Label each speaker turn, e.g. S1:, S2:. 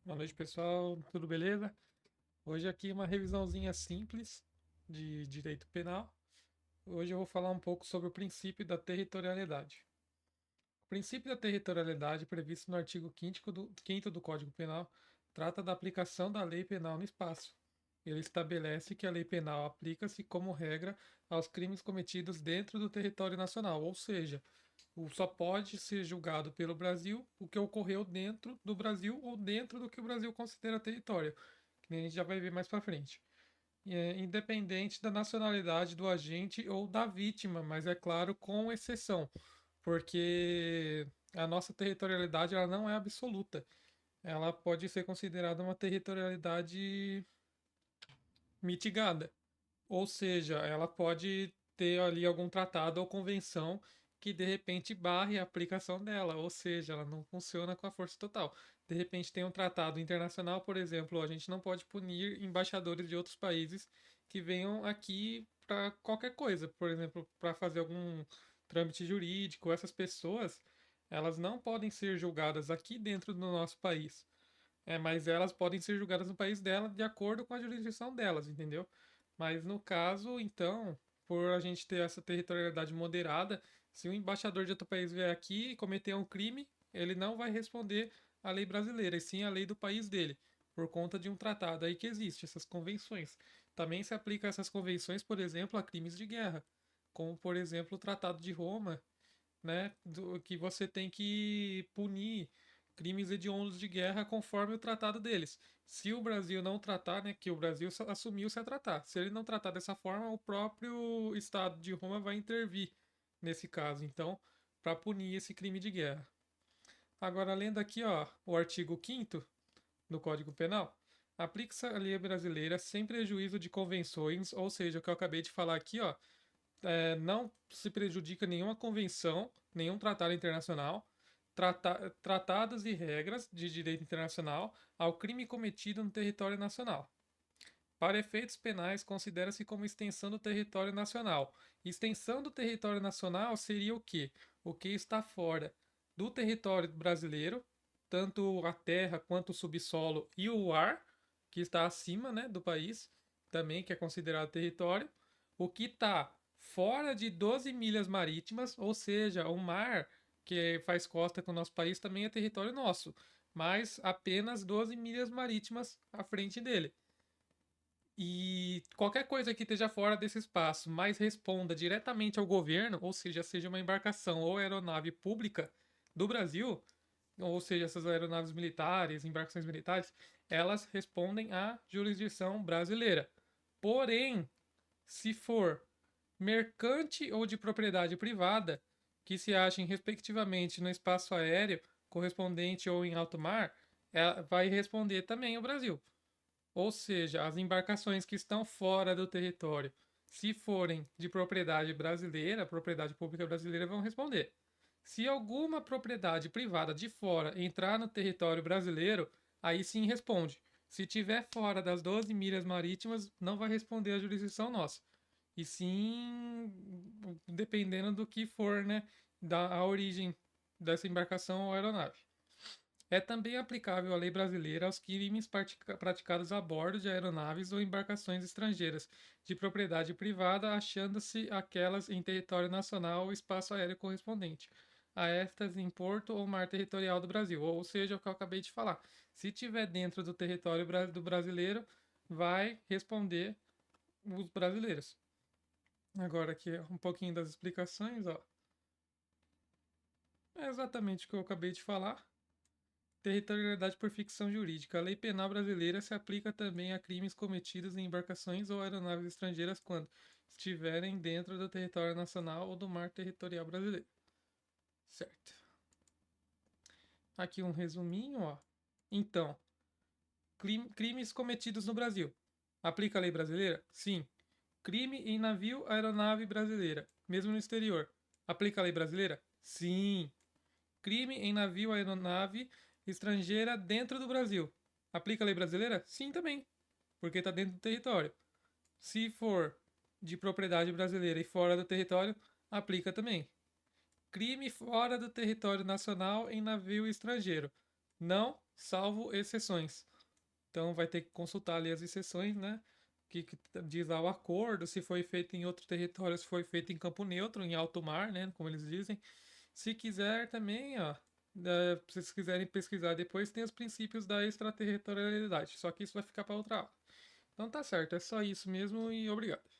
S1: Boa noite, pessoal. Tudo beleza? Hoje aqui uma revisãozinha simples de direito penal. Hoje eu vou falar um pouco sobre o princípio da territorialidade. O princípio da territorialidade, previsto no artigo 5º do Código Penal, trata da aplicação da lei penal no espaço. Ele estabelece que a lei penal aplica-se como regra aos crimes cometidos dentro do território nacional, ou seja, só pode ser julgado pelo Brasil o que ocorreu dentro do Brasil ou dentro do que o Brasil considera território, que nem a gente já vai ver mais para frente. Independente da nacionalidade do agente ou da vítima, mas é claro, com exceção, porque a nossa territorialidade ela não é absoluta. Ela pode ser considerada uma territorialidade mitigada. Ou seja, ela pode ter ali algum tratado ou convenção que de repente barre a aplicação dela, ou seja, ela não funciona com a força total. De repente tem um tratado internacional, por exemplo, a gente não pode punir embaixadores de outros países que venham aqui para qualquer coisa, por exemplo, para fazer algum trâmite jurídico. Essas pessoas, elas não podem ser julgadas aqui dentro do nosso país. Mas elas podem ser julgadas no país dela de acordo com a jurisdição delas, entendeu? Mas no caso, então, por a gente ter essa territorialidade moderada, se um embaixador de outro país vier aqui e cometer um crime, ele não vai responder à lei brasileira, e sim à lei do país dele, por conta de um tratado aí que existe, essas convenções. Também se aplica essas convenções, por exemplo, a crimes de guerra, como por exemplo o Tratado de Roma, né, que você tem que punir crimes hediondos de guerra conforme o tratado deles. Se o Brasil não tratar, né, que o Brasil assumiu-se a tratar. Se ele não tratar dessa forma, o próprio Estado de Roma vai intervir nesse caso, então, para punir esse crime de guerra. Agora, lendo aqui, ó, o artigo 5º do Código Penal, aplica-se a lei brasileira sem prejuízo de convenções, ou seja, o que eu acabei de falar aqui, ó, não se prejudica nenhuma convenção, nenhum tratado internacional, tratados e regras de direito internacional ao crime cometido no território nacional. Para efeitos penais, considera-se como extensão do território nacional. Extensão do território nacional seria o quê? O que está fora do território brasileiro, tanto a terra quanto o subsolo e o ar, que está acima, né, do país, também que é considerado território. O que está fora de 12 milhas marítimas, ou seja, o mar que faz costa com o nosso país também é território nosso, mas apenas 12 milhas marítimas à frente dele. E qualquer coisa que esteja fora desse espaço, mas responda diretamente ao governo, ou seja uma embarcação ou aeronave pública do Brasil, ou seja, essas aeronaves militares, embarcações militares, elas respondem à jurisdição brasileira. Porém, se for mercante ou de propriedade privada, que se achem respectivamente no espaço aéreo correspondente ou em alto mar, ela vai responder também ao Brasil. Ou seja, as embarcações que estão fora do território, se forem de propriedade brasileira, propriedade pública brasileira, vão responder. Se alguma propriedade privada de fora entrar no território brasileiro, aí sim responde. Se tiver fora das 12 milhas marítimas, não vai responder a jurisdição nossa. E sim, dependendo do que for, né, da a origem dessa embarcação ou aeronave. É também aplicável a lei brasileira aos crimes praticados a bordo de aeronaves ou embarcações estrangeiras de propriedade privada, achando-se aquelas em território nacional ou espaço aéreo correspondente a estas em porto ou mar territorial do Brasil. Ou seja, o que eu acabei de falar. Se tiver dentro do território do brasileiro, vai responder os brasileiros. Agora aqui um pouquinho das explicações, ó. É exatamente o que eu acabei de falar. Territorialidade por ficção jurídica. A lei penal brasileira se aplica também a crimes cometidos em embarcações ou aeronaves estrangeiras quando estiverem dentro do território nacional ou do mar territorial brasileiro. Certo. Aqui um resuminho, ó. Então, crimes cometidos no Brasil. Aplica a lei brasileira? Sim. Crime em navio, aeronave brasileira, mesmo no exterior. Aplica a lei brasileira? Sim. Crime em navio, aeronave estrangeira dentro do Brasil. Aplica a lei brasileira? Sim, também, porque está dentro do território. Se for de propriedade brasileira e fora do território, aplica também. Crime fora do território nacional em navio estrangeiro. Não, salvo exceções. Então vai ter que consultar ali as exceções, né? Que diz lá o acordo, se foi feito em outro território, se foi feito em campo neutro, em alto mar, né? Como eles dizem. Se quiser também, ó, se vocês quiserem pesquisar depois, tem os princípios da extraterritorialidade. Só que isso vai ficar para outra aula. Então tá certo, é só isso mesmo e obrigado.